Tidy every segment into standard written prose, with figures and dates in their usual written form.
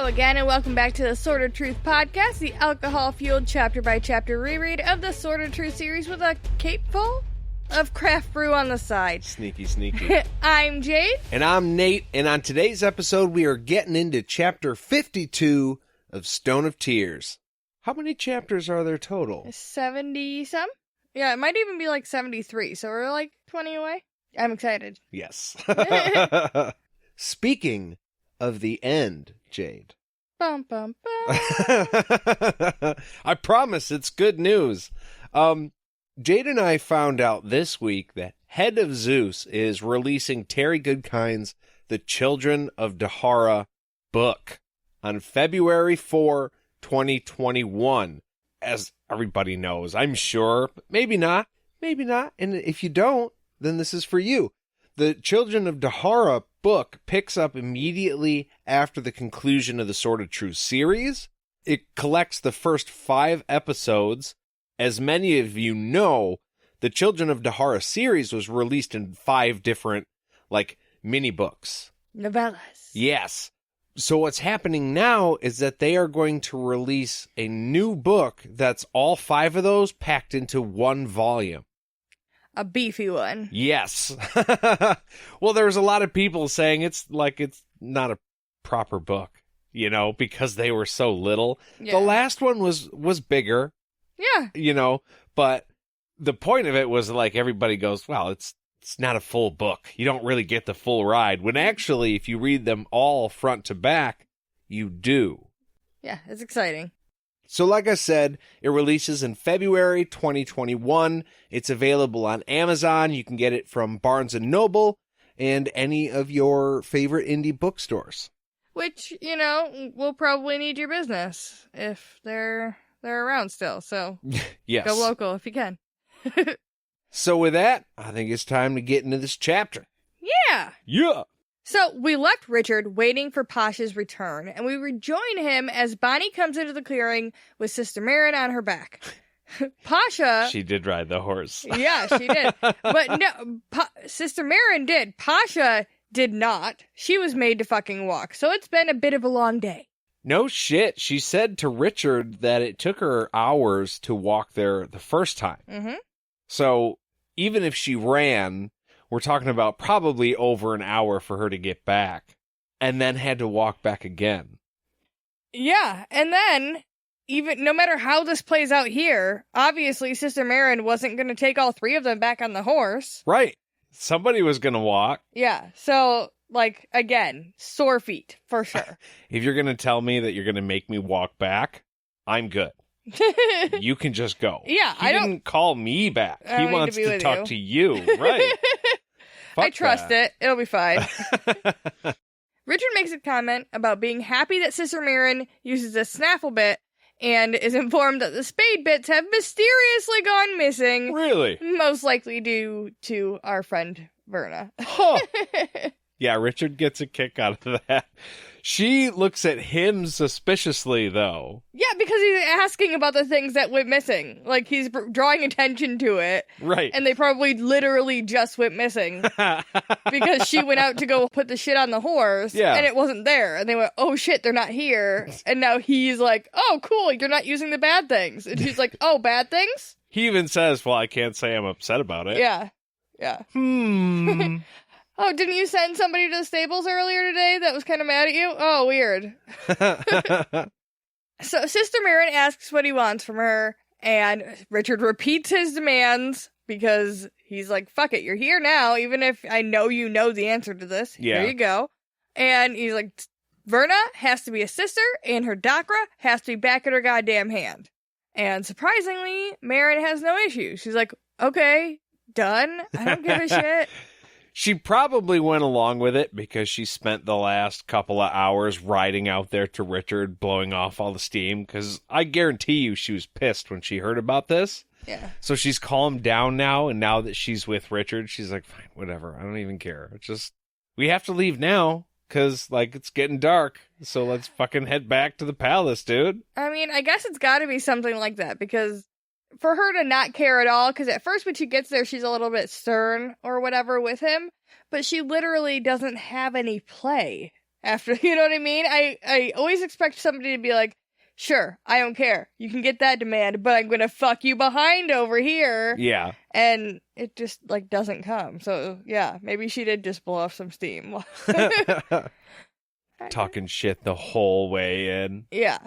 Hello again, and welcome back to the Sword of Truth podcast, the alcohol-fueled chapter-by-chapter reread of the Sword of Truth series with a cape full of craft brew on the side. Sneaky, sneaky. I'm Jade. And I'm Nate, and on today's episode, we are getting into Chapter 52 of Stone of Tears. How many chapters are there total? 70-some? Yeah, it might even be like 73, so we're like 20 away. I'm excited. Yes. Speaking of the end, Jade. Bum, bum, bum. I promise it's good news. Jade and I found out this week that Head of Zeus is releasing Terry Goodkind's The Children of Dhara book on February 4, 2021. As everybody knows, I'm sure. Maybe not. Maybe not. And if you don't, then this is for you. The Children of Dhara book picks up immediately after the conclusion of the Sword of Truth series. It collects the first 5 episodes. As many of you know, the Children of Dhara series was released in 5 different, mini books. Novellas. Yes. So what's happening now is that they are going to release a new book that's all 5 of those packed into one volume. A beefy one. Yes. Well, there's a lot of people saying it's not a proper book, because they were so little. Yeah. The last one was bigger. Yeah. But the point of it was everybody goes, well, it's not a full book. You don't really get the full ride. When actually, if you read them all front to back, you do. Yeah, it's exciting. So like I said, it releases in February 2021. It's available on Amazon. You can get it from Barnes & Noble and any of your favorite indie bookstores. Which, will probably need your business if they're around still. So yes. Go local if you can. So with that, I think it's time to get into this chapter. Yeah. Yeah. So we left Richard waiting for Pasha's return, and we rejoin him as Bonnie comes into the clearing with Sister Maron on her back. Pasha... She did ride the horse. Yeah, she did. But no, Sister Maron did. Pasha did not. She was made to fucking walk, so it's been a bit of a long day. No shit. She said to Richard that it took her hours to walk there the first time. Mm-hmm. So even if she ran... We're talking about probably over an hour for her to get back, and then had to walk back again. Yeah, and then, even no matter how this plays out here, obviously Sister Maron wasn't going to take all 3 of them back on the horse. Right. Somebody was going to walk. Yeah, so, again, sore feet, for sure. If you're going to tell me that you're going to make me walk back, I'm good. You can just go. Yeah, he didn't call me back. He wants to talk to you. Right. I trust it. It'll be fine. Richard makes a comment about being happy that Sister Maron uses a snaffle bit and is informed that the spade bits have mysteriously gone missing. Really? Most likely due to our friend Verna. Huh. Yeah, Richard gets a kick out of that. She looks at him suspiciously, though. Yeah, because he's asking about the things that went missing. He's drawing attention to it. Right. And they probably literally just went missing. Because she went out to go put the shit on the horse. Yeah. And it wasn't there. And they went, oh shit, they're not here. And now he's like, oh cool, you're not using the bad things. And she's like, oh, bad things? He even says, well, I can't say I'm upset about it. Yeah. Yeah. Oh, didn't you send somebody to the stables earlier today that was kind of mad at you? Oh, weird. So Sister Maron asks what he wants from her, and Richard repeats his demands because he's like, fuck it, you're here now, even if I know you know the answer to this. Yeah. Here you go. And he's like, Verna has to be a sister, and her Dakra has to be back in her goddamn hand. And surprisingly, Maron has no issue. She's like, okay, done. I don't give a shit. She probably went along with it because she spent the last couple of hours riding out there to Richard, blowing off all the steam, because I guarantee you she was pissed when she heard about this. Yeah. So she's calmed down now, and now that she's with Richard, she's like, fine, whatever, I don't even care. It's just, we have to leave now, because, it's getting dark, so let's fucking head back to the palace, dude. I mean, I guess it's gotta be something like that, because for her to not care at all, because at first when she gets there, she's a little bit stern or whatever with him, but she literally doesn't have any play After, you know what I mean? I always expect somebody to be like, sure, I don't care. You can get that demand, but I'm going to fuck you behind over here. Yeah. And it just, like, doesn't come. So, yeah, maybe she did just blow off some steam. Talking shit the whole way in. Yeah.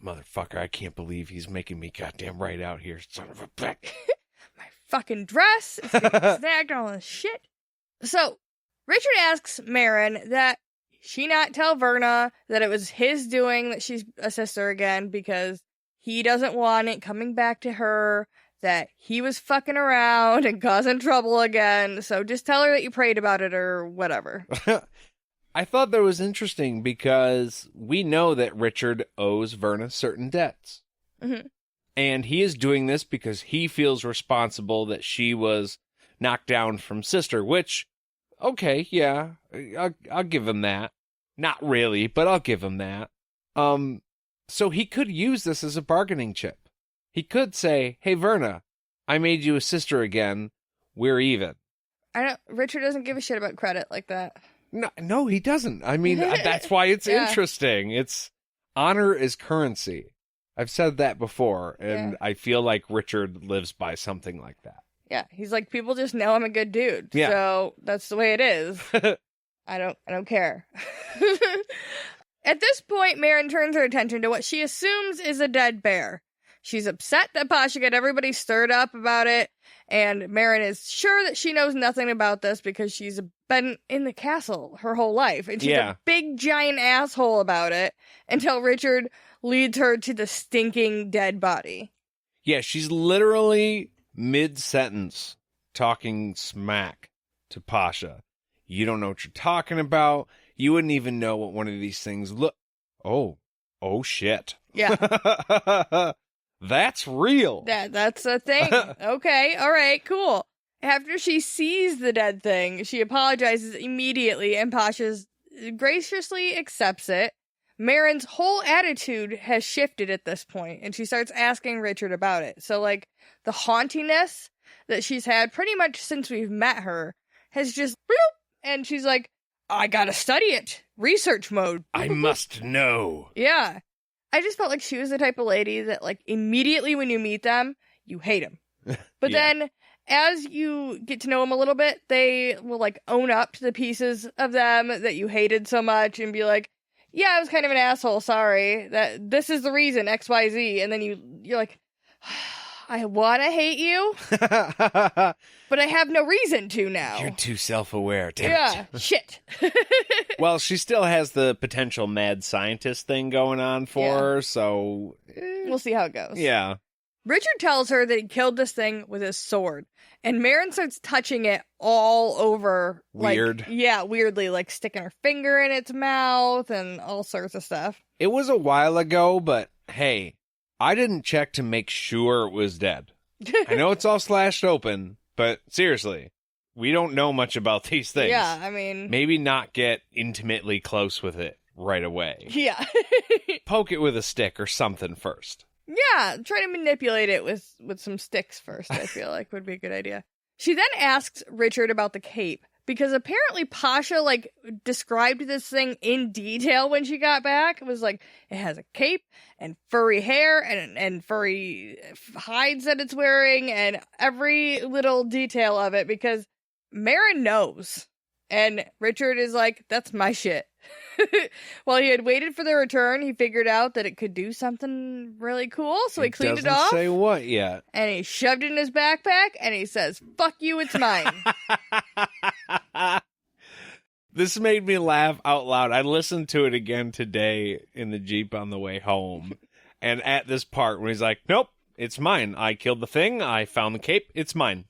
Motherfucker, I can't believe he's making me goddamn right out here, son of a bitch. My fucking dress is getting snagged on all this shit. So, Richard asks Maron that she not tell Verna that it was his doing that she's a sister again because he doesn't want it coming back to her, that he was fucking around and causing trouble again. So just tell her that you prayed about it or whatever. I thought that was interesting because we know that Richard owes Verna certain debts. Mm-hmm. And he is doing this because he feels responsible that she was knocked down from sister, which, okay, yeah, I'll give him that. Not really, but I'll give him that. So he could use this as a bargaining chip. He could say, hey, Verna, I made you a sister again. We're even. Richard doesn't give a shit about credit like that. No, he doesn't. I mean, that's why it's interesting. It's honor is currency. I've said that before, and I feel like Richard lives by something like that. Yeah, he's like, people just know I'm a good dude. Yeah. So that's the way it is. I don't care. At this point, Maron turns her attention to what she assumes is a dead bear. She's upset that Pasha got everybody stirred up about it, and Maron is sure that she knows nothing about this because she's been in the castle her whole life, and she's a big giant asshole about it until Richard leads her to the stinking dead body. Yeah, she's literally mid-sentence talking smack to Pasha. You don't know what you're talking about. You wouldn't even know what one of these things look. Oh shit. Yeah. That's real. That's a thing. Okay, all right, cool. After she sees the dead thing, she apologizes immediately, and Pasha graciously accepts it. Maron's whole attitude has shifted at this point, and she starts asking Richard about it. So, like, the hauntiness that she's had pretty much since we've met her has just... And she's like, I gotta study it. Research mode. I must know. Yeah. I just felt like she was the type of lady that, like, immediately when you meet them, you hate them. But then, as you get to know them a little bit, they will, like, own up to the pieces of them that you hated so much and be like, yeah, I was kind of an asshole, sorry. That this is the reason, XYZ. And then you're like, I want to hate you, but I have no reason to now. You're too self-aware, damn it. Shit. Well, she still has the potential mad scientist thing going on for her, so... We'll see how it goes. Yeah. Richard tells her that he killed this thing with his sword, and Maron starts touching it all over. Weird. Like, yeah, weirdly, like sticking her finger in its mouth and all sorts of stuff. It was a while ago, but hey... I didn't check to make sure it was dead. I know it's all slashed open, but seriously, we don't know much about these things. Yeah, I mean... Maybe not get intimately close with it right away. Yeah. Poke it with a stick or something first. Yeah, try to manipulate it with some sticks first, I feel like would be a good idea. She then asks Richard about the cape, because apparently Pasha, like, described this thing in detail when she got back. It was like, it has a cape and furry hair and furry hides that it's wearing and every little detail of it, because Maron knows. And Richard is like, that's my shit. While he had waited for the return, he figured out that it could do something really cool, so he cleaned it off. Doesn't say what yet. And he shoved it in his backpack, and he says, fuck you, it's mine. This made me laugh out loud. I listened to it again today in the Jeep on the way home. And at this part when he's like, nope, it's mine. I killed the thing. I found the cape. It's mine.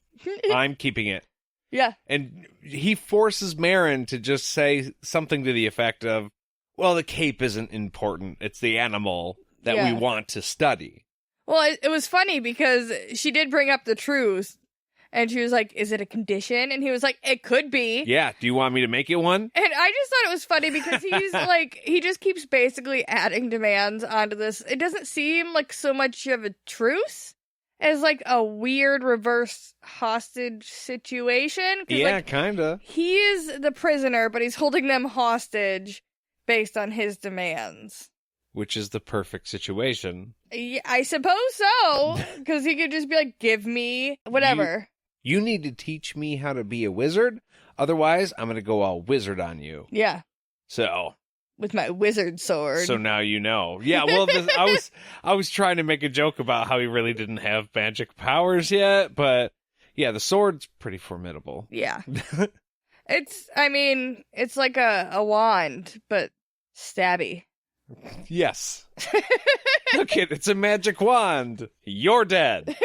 I'm keeping it. Yeah. And he forces Maron to just say something to the effect of, well, the cape isn't important. It's the animal that we want to study. Well, it was funny because she did bring up the truth. And she was like, is it a condition? And he was like, it could be. Yeah. Do you want me to make it one? And I just thought it was funny because he's like, he just keeps basically adding demands onto this. It doesn't seem like so much of a truce as like a weird reverse hostage situation. Yeah, like, kind of. He is the prisoner, but he's holding them hostage based on his demands. Which is the perfect situation. Yeah, I suppose so, because he could just be like, give me whatever. You need to teach me how to be a wizard, otherwise I'm going to go all wizard on you. Yeah. So... with my wizard sword. So now you know. Yeah, well, I was trying to make a joke about how he really didn't have magic powers yet, but yeah, the sword's pretty formidable. Yeah. It's like a wand, but stabby. Yes. Look it, it's a magic wand. You're dead.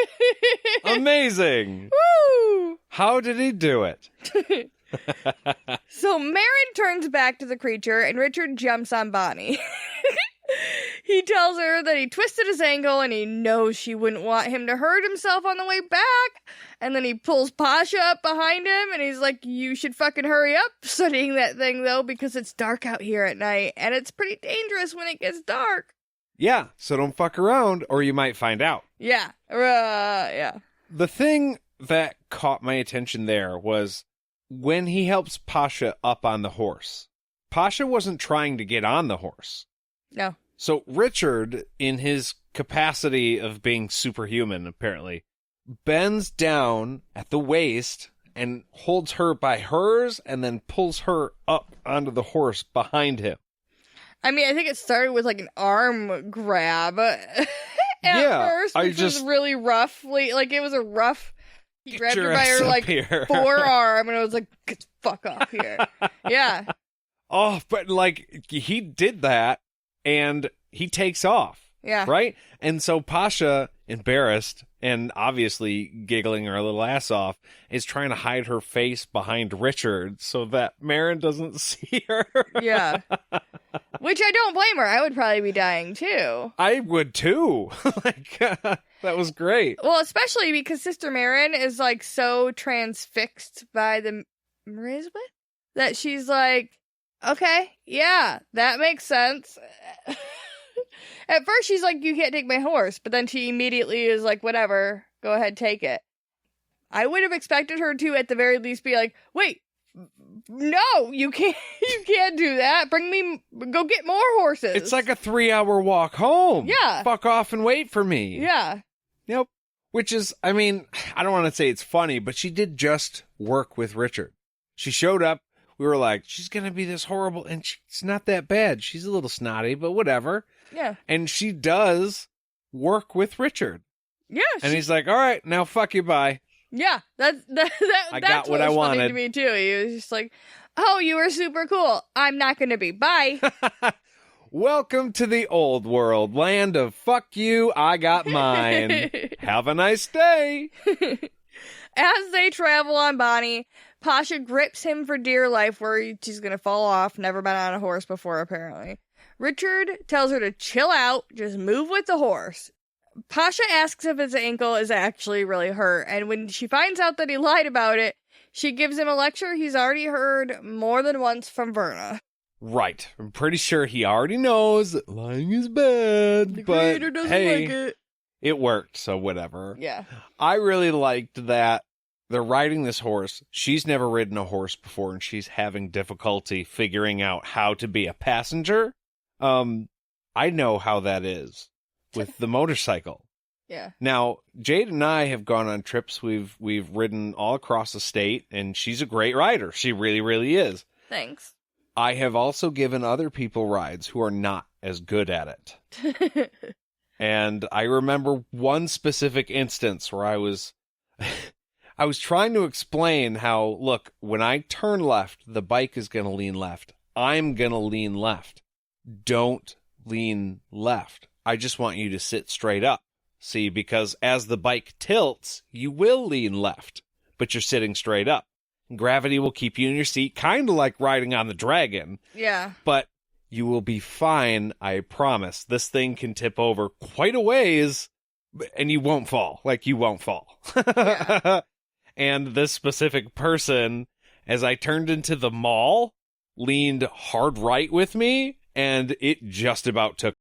Amazing. Woo! How did he do it? So Maron turns back to the creature and Richard jumps on Bonnie. He tells her that he twisted his ankle and he knows she wouldn't want him to hurt himself on the way back. And then he pulls Pasha up behind him and he's like, you should fucking hurry up studying that thing though, because it's dark out here at night and it's pretty dangerous when it gets dark. Yeah, so don't fuck around or you might find out. Yeah. Yeah. The thing that caught my attention there was when he helps Pasha up on the horse. Pasha wasn't trying to get on the horse. No. So Richard, in his capacity of being superhuman, apparently, bends down at the waist and holds her by hers and then pulls her up onto the horse behind him. I mean, I think it started with like an arm grab at first, which was really rough. Like, it was a rough... He grabbed her by her, like, forearm, and I was like, get the fuck off here. Yeah. Oh, but, like, he did that, and he takes off. Yeah. Right? And so Pasha, embarrassed, and obviously giggling her little ass off, is trying to hide her face behind Richard so that Maron doesn't see her. Yeah. Which I don't blame her. I would probably be dying, too. I would, too. Like, that was great. Well, especially because Sister Maron is, like, so transfixed by the Marisbeth that she's like, okay, yeah, that makes sense. At first, she's like, you can't take my horse. But then she immediately is like, whatever, go ahead, take it. I would have expected her to, at the very least, be like, wait, no, you can't do that. Go get more horses. It's like a 3-hour walk home. Yeah. Fuck off and wait for me. Yeah. Yep. Which is, I mean, I don't want to say it's funny, but she did just work with Richard. She showed up. We were like, she's going to be this horrible, and she's not that bad. She's a little snotty, but whatever. Yeah. And she does work with Richard. Yeah. And he's like, all right, now fuck you, bye. Yeah. That's got what I was wanted. Funny to me, too. He was just like, oh, you were super cool. I'm not going to be. Bye. Welcome to the old world, land of fuck you, I got mine. Have a nice day. As they travel on Bonnie, Pasha grips him for dear life, worried she's going to fall off. Never been on a horse before, apparently. Richard tells her to chill out, just move with the horse. Pasha asks if his ankle is actually really hurt, and when she finds out that he lied about it, she gives him a lecture he's already heard more than once from Verna. Right. I'm pretty sure he already knows that lying is bad, The but creator doesn't hey, like it. It worked, so whatever. Yeah. I really liked that they're riding this horse. She's never ridden a horse before, and she's having difficulty figuring out how to be a passenger. I know how that is with the motorcycle. Yeah. Now, Jade and I have gone on trips. We've ridden all across the state, and she's a great rider. She really, really is. Thanks. I have also given other people rides who are not as good at it. And I remember one specific instance where I was trying to explain how, look, when I turn left, the bike is going to lean left. I'm going to lean left. Don't lean left. I just want you to sit straight up. See, because as the bike tilts, you will lean left, but you're sitting straight up. Gravity will keep you in your seat, kind of like riding on the dragon. Yeah. But you will be fine, I promise. This thing can tip over quite a ways, and you won't fall. Like, you won't fall. Yeah. And this specific person, as I turned into the mall, leaned hard right with me, and it just about took